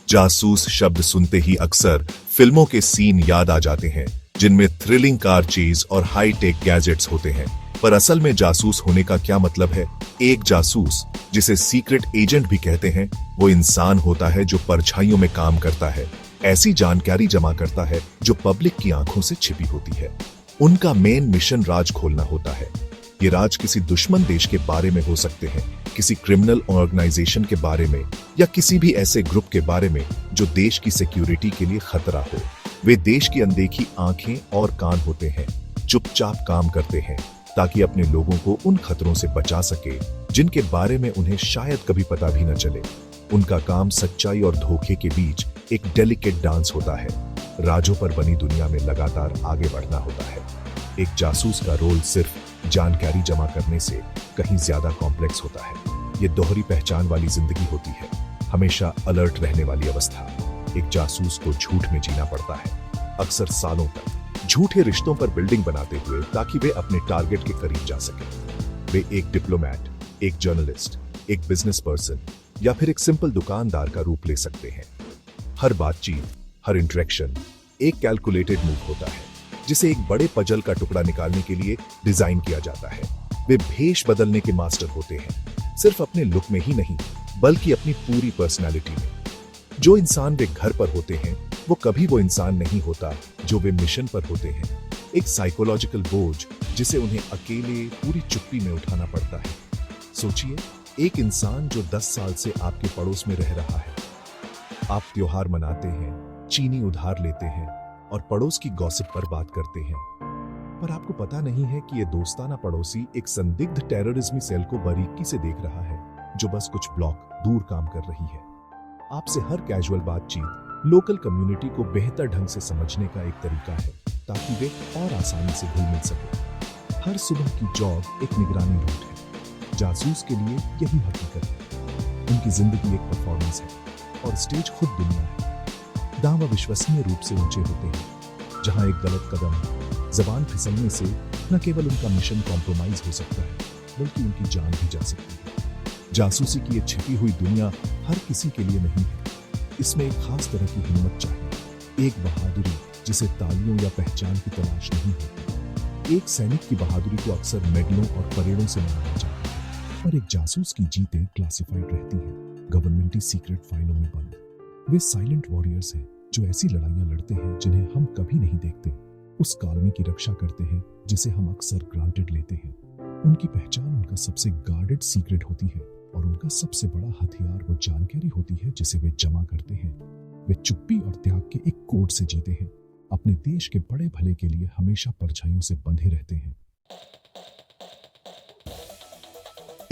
जासूस शब्द सुनते ही अक्सर फिल्मों के सीन याद आ जाते हैं जिनमें थ्रिलिंग कार चेज और हाई टेक गैजेट्स होते हैं। पर असल में जासूस होने का क्या मतलब है? एक जासूस, जिसे सीक्रेट एजेंट भी कहते हैं, वो इंसान होता है जो परछाइयों में काम करता है, ऐसी जानकारी जमा करता है जो पब्लिक की आंखों से छिपी होती है। उनका मेन मिशन राज खोलना होता है। ये राज किसी दुश्मन देश के बारे में हो सकते हैं, किसी क्रिमिनल ऑर्गेनाइजेशन के बारे में, या किसी भी ऐसे ग्रुप के बारे में जो देश की सिक्योरिटी के लिए खतरा हो। वे देश की अनदेखी आंखें और कान होते हैं, चुपचाप काम करते हैं ताकि अपने लोगों को उन खतरों से बचा सके जिनके बारे में उन्हें शायद कभी पता भी न चले। उनका काम सच्चाई और धोखे के बीच एक डेलिकेट डांस होता है। राजों पर बनी दुनिया में लगातार आगे बढ़ना होता है। एक जासूस का रोल सिर्फ जानकारी जमा करने से कहीं ज्यादा कॉम्प्लेक्स होता है। ये दोहरी पहचान वाली जिंदगी होती है, हमेशा अलर्ट रहने वाली अवस्था। एक जासूस को झूठ में जीना पड़ता है, अक्सर सालों तक, झूठे रिश्तों पर बिल्डिंग बनाते हुए, ताकि वे अपने टारगेट के करीब जा सके। वे एक डिप्लोमैट, एक जर्नलिस्ट, एक बिजनेस पर्सन या फिर एक सिंपल दुकानदार का रूप ले सकते हैं। हर बातचीत, हर इंटरेक्शन एक कैलकुलेटेड मूव होता है, जिसे एक बड़े पजल का टुकड़ा निकालने के लिए डिजाइन किया जाता है। वे भेष बदलने के मास्टर होते हैं, सिर्फ अपने लुक में ही नहीं, बल्कि अपनी पूरी पर्सनालिटी में। जो इंसान वे घर पर होते हैं, वो कभी वो इंसान नहीं होता जो वे मिशन पर होते हैं। एक साइकोलॉजिकल बोझ जिसे उन्हें अकेले पूरी चुप्पी में उठाना पड़ता है। सोचिए, एक इंसान जो 10 साल से आपके पड़ोस में रह रहा है। आप त्योहार मनाते हैं, चीनी उधार लेते हैं और पड़ोस की गॉसिप पर बात करते हैं, पर आपको पता नहीं है कि ये दोस्ताना पड़ोसी एक संदिग्ध टेररिज्मी सेल को बारीकी से देख रहा है, जो बस कुछ ब्लॉक दूर काम कर रही है। आपसे हर कैजुअल बातचीत लोकल कम्युनिटी को बेहतर ढंग से समझने का एक तरीका है, ताकि वे और आसानी से घुल मिल सके। हर सुबह की जॉब एक निगरानी रूट है। जासूस के लिए यही हकीकत है। उनकी जिंदगी एक परफॉर्मेंस है और स्टेज खुद दुनिया है। दांव विश्वसनीय रूप से ऊंचे होते हैं, जहां एक गलत कदम, जबान फिसलने से न केवल उनका मिशन कॉम्प्रोमाइज हो सकता है, बल्कि उनकी जान भी जा सकती है। जासूसी की ये छिपी हुई दुनिया हर किसी के लिए नहीं है। इसमें एक खास तरह की हिम्मत चाहिए, एक बहादुरी जिसे तालियों या पहचान की तलाश नहीं होती। एक सैनिक की बहादुरी को अक्सर मेडलों और परेडों से मनाया जाता है, पर एक जासूस की जीतें क्लासिफाइड रहती हैं, गवर्नमेंटी सीक्रेट फाइलों में बंद। वे साइलेंट वॉरियर्स हैं, जो ऐसी लड़ाइयां लड़ते हैं जिन्हें हम कभी नहीं देखते। उस कालमी की रक्षा करते हैं जिसे हम अक्सर ग्रांटेड लेते हैं। उनकी पहचान उनका सबसे गार्डेड सीक्रेट होती है, और उनका सबसे बड़ा हथियार वो जानकारी होती है जिसे वे जमा करते हैं। वे चुप्पी और त्याग के एक कोड से जीते हैं, अपने देश के बड़े भले के लिए हमेशा परछाइयों से बंधे रहते हैं।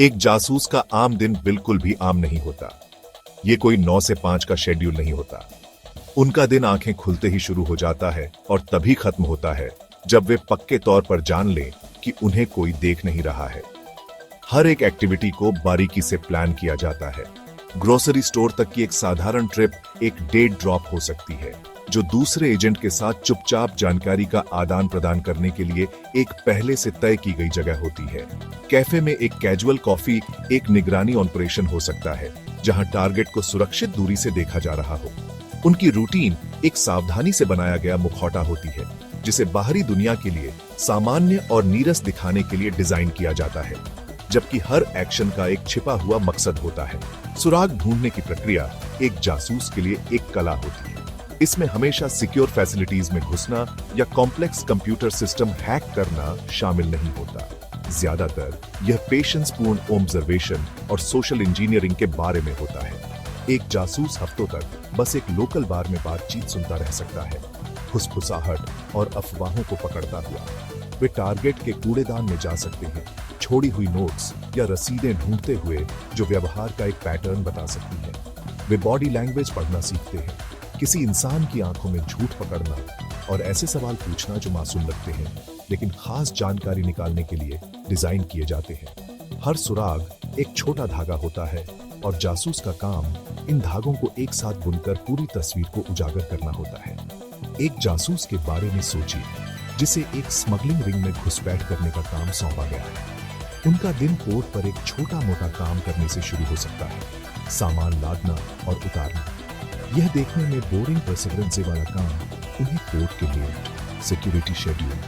एक जासूस का आम दिन बिल्कुल भी आम नहीं होता। ये कोई 9 से 5 का शेड्यूल नहीं होता। उनका दिन आंखें खुलते ही शुरू हो जाता है और तभी खत्म होता है जब वे पक्के तौर पर जान लें कि उन्हें कोई देख नहीं रहा है। हर एक एक्टिविटी को बारीकी से प्लान किया जाता है। ग्रोसरी स्टोर तक की एक साधारण ट्रिप एक डेट ड्रॉप हो सकती है, जो दूसरे एजेंट के साथ चुपचाप जानकारी का आदान प्रदान करने के लिए एक पहले से तय की गई जगह होती है। कैफे में एक कैजुअल कॉफी एक निगरानी ऑपरेशन हो सकता है, जहां टारगेट को सुरक्षित दूरी से देखा जा रहा हो। उनकी रूटीन एक सावधानी से बनाया गया मुखौटा होती है, जिसे बाहरी दुनिया के लिए सामान्य और नीरस दिखाने के लिए डिजाइन किया जाता है, जबकि हर एक्शन का एक छिपा हुआ मकसद होता है। सुराग ढूंढने की प्रक्रिया एक जासूस के लिए एक कला होती है। इसमें हमेशा सिक्योर फैसिलिटीज में घुसना या कॉम्प्लेक्स कंप्यूटर सिस्टम हैक करना शामिल नहीं होता। ज्यादातर यह पेशेंस पूर्ण ऑब्जर्वेशन और सोशल इंजीनियरिंग के बारे में होता है। एक जासूस हफ्तों तक बस एक लोकल बार में बातचीत सुनता रह सकता है, फुसफुसाहट और अफवाहों को पकड़ता हुआ। वे टारगेट के कूड़ेदान में जा सकते हैं, छोड़ी हुई नोट्स या रसीदें ढूंढते हुए जो व्यवहार का एक पैटर्न बता सकती है। वे बॉडी लैंग्वेज पढ़ना सीखते हैं, किसी इंसान की आंखों में झूठ पकड़ना और ऐसे सवाल पूछना जो मासूम लगते हैं, लेकिन खास जानकारी निकालने के लिए डिजाइन किए जाते हैं। हर सुराग एक छोटा धागा होता है और जासूस का काम इन धागों को एक साथ बुनकर पूरी तस्वीर को उजागर करना होता है। एक जासूस के बारे में सोचिए, जिसे एक स्मगलिंग रिंग में घुसपैठ करने का काम सौंपा गया है। उनका दिन पोर्ट पर एक छोटा मोटा काम करने से शुरू हो सकता है, सामान लादना और उतारना। यह देखने में बोरिंग परसेवरेंस वाला काम उन्हें कोर्ट के लिए सिक्योरिटी शेड्यूल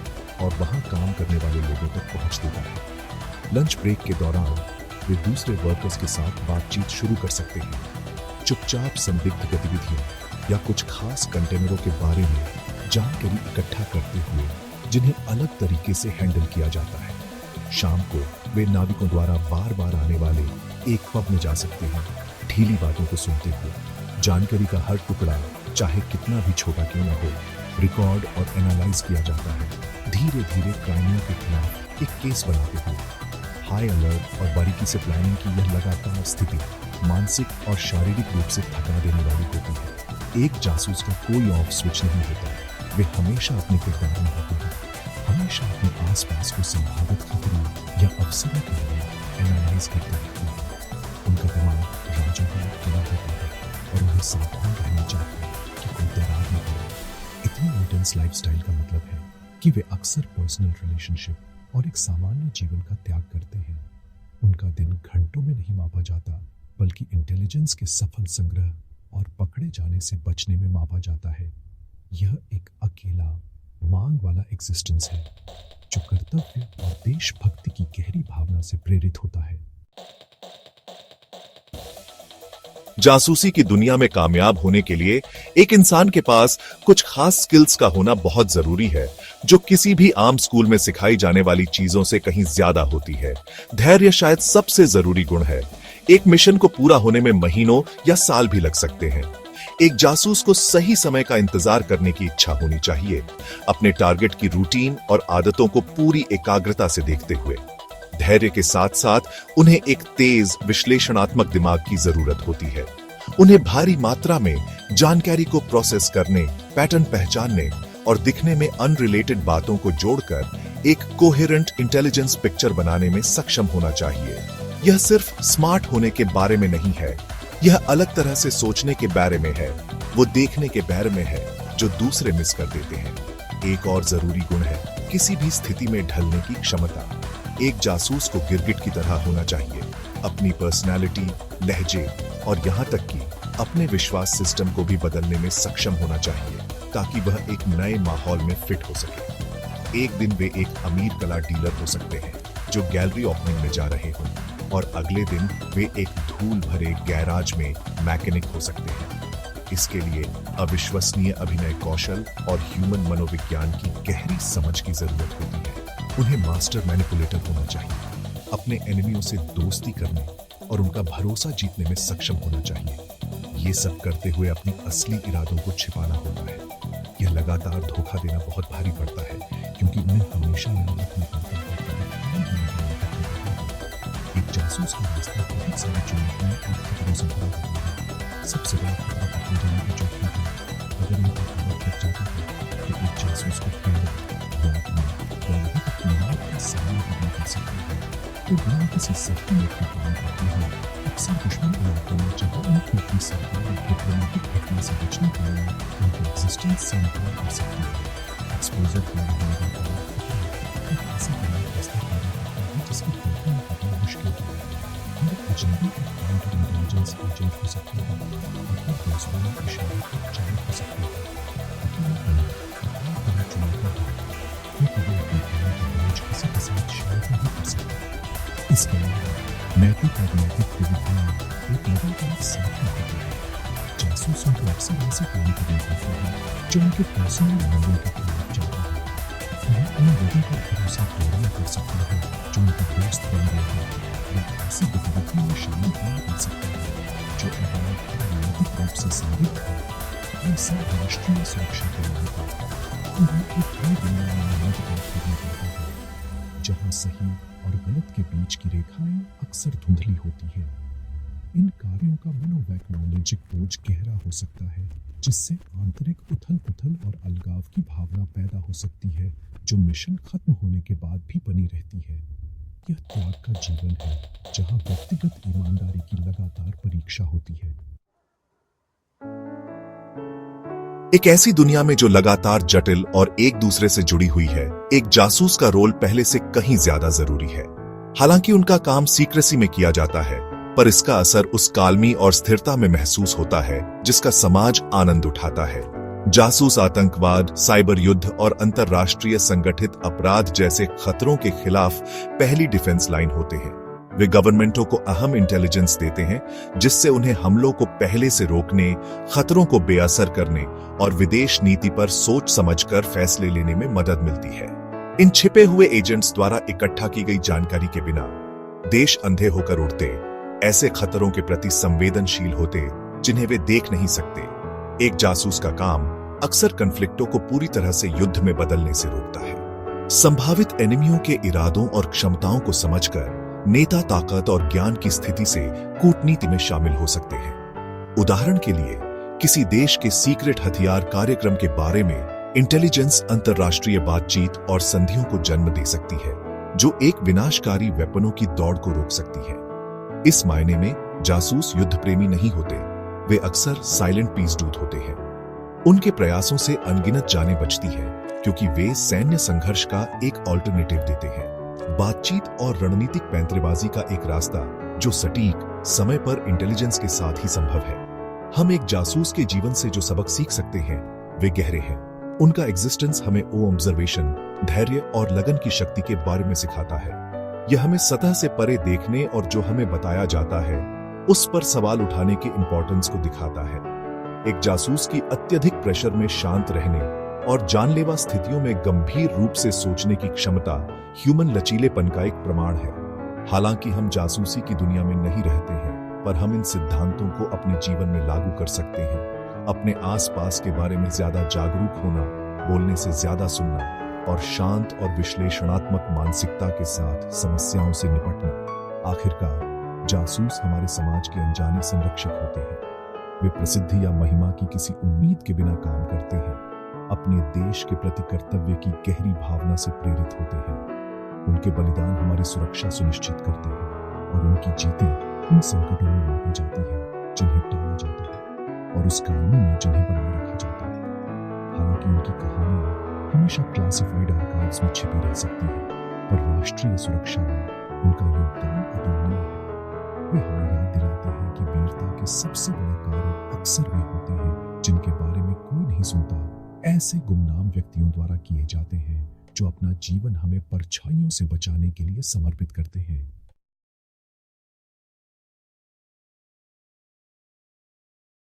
और वहां काम करने वाले लोगों तक पहुंच देता है। लंच ब्रेक के दौरान वे दूसरे वर्कर्स के साथ बातचीत शुरू कर सकते हैं। चुपचाप संदिग्ध गतिविधियों या कुछ खास कंटेनरों के बारे में जानकारी इकट्ठा करते हुए जिन्हें अलग तरीके से हैंडल किया जाता है। शाम को वे नाविकों द्वारा बार बार आने वाले एक पब में जा सकते हैं। ढीली बातों को सुनते हुए जानकारी का हर टुकड़ा, चाहे कितना भी छोटा क्यों न हो, रिकॉर्ड और एनालाइज किया जाता है। धीरे धीरे क्राइमियों के खिलाफ एक केस बनाते हुए हाई अलर्ट और बारीकी से प्लानिंग की यह लगातार स्थिति मानसिक और शारीरिक रूप से थका देने वाली होती है। एक जासूस का कोई ऑफ स्विच नहीं होता। वे हमेशा अपने किरदार में होते हैं, हमेशा अपने आसपास को संभावित खतरों या अवसरों के लिए एनालाइज करते रहते हैं। उनका दिमाग राजों का किला होता है और उन्हें सावधान रहना चाहिए कि कोई दरार न पड़े। इतनी इंटेंस लाइफस्टाइल का मतलब है कि वे अक्सर पर्सनल रिलेशनशिप और एक सामान्य जीवन का त्याग करते हैं। उनका दिन घंटों में नहीं मापा जाता, बल्कि इंटेलिजेंस के सफल संग्रह और पकड़े जाने से बचने में मापा जाता है। यह एक अकेला मांग वाला एग्जिस्टेंस है जो कर्तव्य और देशभक्ति की गहरी भावना से प्रेरित होता है। जासूसी की दुनिया में कामयाब होने के लिए एक इंसान के पास कुछ खास स्किल्स का होना बहुत जरूरी है, जो किसी भी आम स्कूल में सिखाई जाने वाली चीजों से कहीं ज्यादा होती है। धैर्य शायद सबसे जरूरी गुण है। एक मिशन को पूरा होने में महीनों या साल भी लग सकते हैं। एक जासूस को सही समय का इंतजार करने की इच्छा होनी चाहिए, अपने टारगेट की रूटीन और आदतों को पूरी एकाग्रता से देखते हुए। धैर्य के साथ साथ उन्हें एक तेज विश्लेषणात्मक दिमाग की जरूरत होती है। उन्हें भारी मात्रा में जानकारी को प्रोसेस करने, पैटर्न पहचानने और दिखने में अनरिलेटेड बातों को जोड़कर एक कोहेरेंट इंटेलिजेंस पिक्चर बनाने में सक्षम होना चाहिए। यह सिर्फ स्मार्ट होने के बारे में नहीं है, यह अलग तरह से सोचने के बारे में है, वो देखने के बारे में है जो दूसरे मिस कर देते हैं। एक और जरूरी गुण है किसी भी स्थिति में ढलने की क्षमता। एक जासूस को गिरगिट की तरह होना चाहिए, अपनी पर्सनालिटी, लहजे और यहाँ तक कि अपने विश्वास सिस्टम को भी बदलने में सक्षम होना चाहिए, ताकि वह एक नए माहौल में फिट हो सके। एक दिन वे एक अमीर कला डीलर हो सकते हैं जो गैलरी ओपनिंग में जा रहे हों, और अगले दिन वे एक धूल भरे गैराज में मैकेनिक हो सकते हैं। इसके लिए अविश्वसनीय अभिनय कौशल और ह्यूमन मनोविज्ञान की गहरी समझ की जरूरत होती है। उन्हें मास्टर मैनिपुलेटर होना चाहिए, अपने एनिमियों से दोस्ती करने और उनका भरोसा जीतने में सक्षम होना चाहिए। ये सब करते हुए अपनी असली इरादों को छिपाना होता है। यह लगातार धोखा देना बहुत भारी पड़ता है, क्योंकि उन्हें हमेशा याद रखना पड़ता है एक जासूस का रास्ता बहुत सारी चुनौतियों और खतरों से भरा होता है। सबसे बड़ा खतरा पकड़े जाने का जोखिम है। अगर इनका खबर लग जाता है तो एक जासूस को सामना करना पड़ सकता है। तो बिना किसी सख्ती के काम करते हुए अक्सर दुश्मन इलाकों में जगह उनकी अपनी सरकार और डिप्लोमेटिक घटना से बचने के लिए उनकी एग्जिस्टेंस से इनकार कर सकती है। एक्सपोजर का होने का कारण एक ऐसी बड़ी रास्ता पैदा करता है जिसकी कल्पना करना मुश्किल है। हर अजनबी एक काउंटर इंटेलिजेंस एजेंट हो सकता है और हर दोस्तों इशारे को चालक हो सकता है। किसी के साथ शेयर नहीं कर सकता। इसके अलावा नैतिक और नैतिक विविधताएं एक लगातार साथ में होती है। जासूसों को अक्सर ऐसे काम करने पड़ते हैं जो उनके पर्सनल मूल्यों के खिलाफ जाता है। उन्हें उन लोगों का भरोसा तोड़ना पड़ सकता है जो उनके दोस्त बन गए हैं, या ऐसी गतिविधियों में शामिल होना पड़ सकता है जो अगर नैतिक रूप से साबित है तो इससे राष्ट्रीय सुरक्षा के लिए होता है। उन्हें एक नई दुनिया में नाविगेट करना पड़ता है जहां सही और गलत के बीच की रेखाएं अक्सर धुंधली होती हैं। इन कार्यों का मनोवैज्ञानिक बोझ गहरा हो सकता है, जिससे आंतरिक उथल-पुथल और अलगाव की भावना पैदा हो सकती है, जो मिशन खत्म होने के बाद भी बनी रहती है। यह त्याग का जीवन है, जहां व्यक्तिगत ईमानदारी की लगातार परीक्षा होती है। एक ऐसी दुनिया में जो लगातार जटिल और एक दूसरे से जुड़ी हुई है, एक जासूस का रोल पहले से कहीं ज्यादा जरूरी है। हालांकि उनका काम सीक्रेसी में किया जाता है, पर इसका असर उस कालमी और स्थिरता में महसूस होता है जिसका समाज आनंद उठाता है। जासूस आतंकवाद, साइबर युद्ध और अंतर्राष्ट्रीय संगठित अपराध जैसे खतरों के खिलाफ पहली डिफेंस लाइन होते हैं। वे गवर्नमेंटों को अहम इंटेलिजेंस देते हैं जिससे उन्हें हमलों को पहले से रोकने, खतरों को बेअसर करने और विदेश नीति पर सोच समझकर फैसले लेने में मदद मिलती है। इन छिपे हुए एजेंट्स द्वारा इकट्ठा की गई जानकारी के बिना देश अंधे होकर उड़ते, ऐसे खतरों के प्रति संवेदनशील होते जिन्हें वे देख नहीं सकते। एक जासूस का काम अक्सर कन्फ्लिक्टों को पूरी तरह से युद्ध में बदलने से रोकता है। संभावित एनिमियों के इरादों और क्षमताओं को समझकर नेता ताकत और ज्ञान की स्थिति से कूटनीति में शामिल हो सकते हैं। उदाहरण के लिए, किसी देश के सीक्रेट हथियार कार्यक्रम के बारे में इंटेलिजेंस अंतर्राष्ट्रीय बातचीत और संधियों को जन्म दे सकती है, जो एक विनाशकारी वेपनों की दौड़ को रोक सकती है। इस मायने में जासूस युद्ध प्रेमी नहीं होते, वे अक्सर साइलेंट पीसदूत होते हैं। उनके प्रयासों से अनगिनत जानें बचती है क्योंकि वे सैन्य संघर्ष का एक ऑल्टरनेटिव देते हैं, बातचीत और रणनीतिक पैंतरेबाजी का एक रास्ता जो सटीक समय पर इंटेलिजेंस के साथ ही संभव है। हम एक जासूस के जीवन से जो सबक सीख सकते हैं वे गहरे हैं। उनका एग्जिस्टेंस हमें ऑब्जर्वेशन, धैर्य और लगन की शक्ति के बारे में सिखाता है। यह हमें सतह से परे देखने और जो हमें बताया जाता है उस पर सवाल उठाने की इंपॉर्टेंस को दिखाता है। एक जासूस की अत्यधिक प्रेशर में शांत रहने और जानलेवा स्थितियों में गंभीर रूप से सोचने की क्षमता ह्यूमन लचीलेपन का एक प्रमाण है। हालांकि हम जासूसी की दुनिया में नहीं रहते हैं, पर हम इन सिद्धांतों को अपने जीवन में लागू कर सकते हैं। अपने आसपास के बारे में ज्यादा जागरूक होना, बोलने से ज्यादा सुनना और शांत और विश्लेषणात्मक मानसिकता के साथ समस्याओं से निपटना। आखिरकार जासूस हमारे समाज के अनजाने संरक्षक होते हैं। वे प्रसिद्धि या महिमा की किसी उम्मीद के बिना काम करते हैं, अपने देश के प्रति कर्तव्य की गहरी भावना से प्रेरित होते हैं। उनके बलिदान हमारी सुरक्षा सुनिश्चित करते हैं और उनकी जीतें उन संकटों में मापी जाती है जिन्हें टाला जाता है और उस कानून में जिन्हें बनाए रखा जाता है। हालांकि उनकी कहानियां हमेशा क्लासिफाइड आर्काइव्स में छिपी रह सकती है, पर राष्ट्रीय सुरक्षा में उनका योगदान अतुलनीय है। वे हमें याद दिलाते हैं कि वीरता के सबसे बड़े कार्य अक्सर वे होते हैं जिनके बारे में कोई नहीं सुनता। ऐसे गुमनाम व्यक्तियों द्वारा किए जाते हैं जो अपना जीवन हमें परछाइयों से बचाने के लिए समर्पित करते हैं।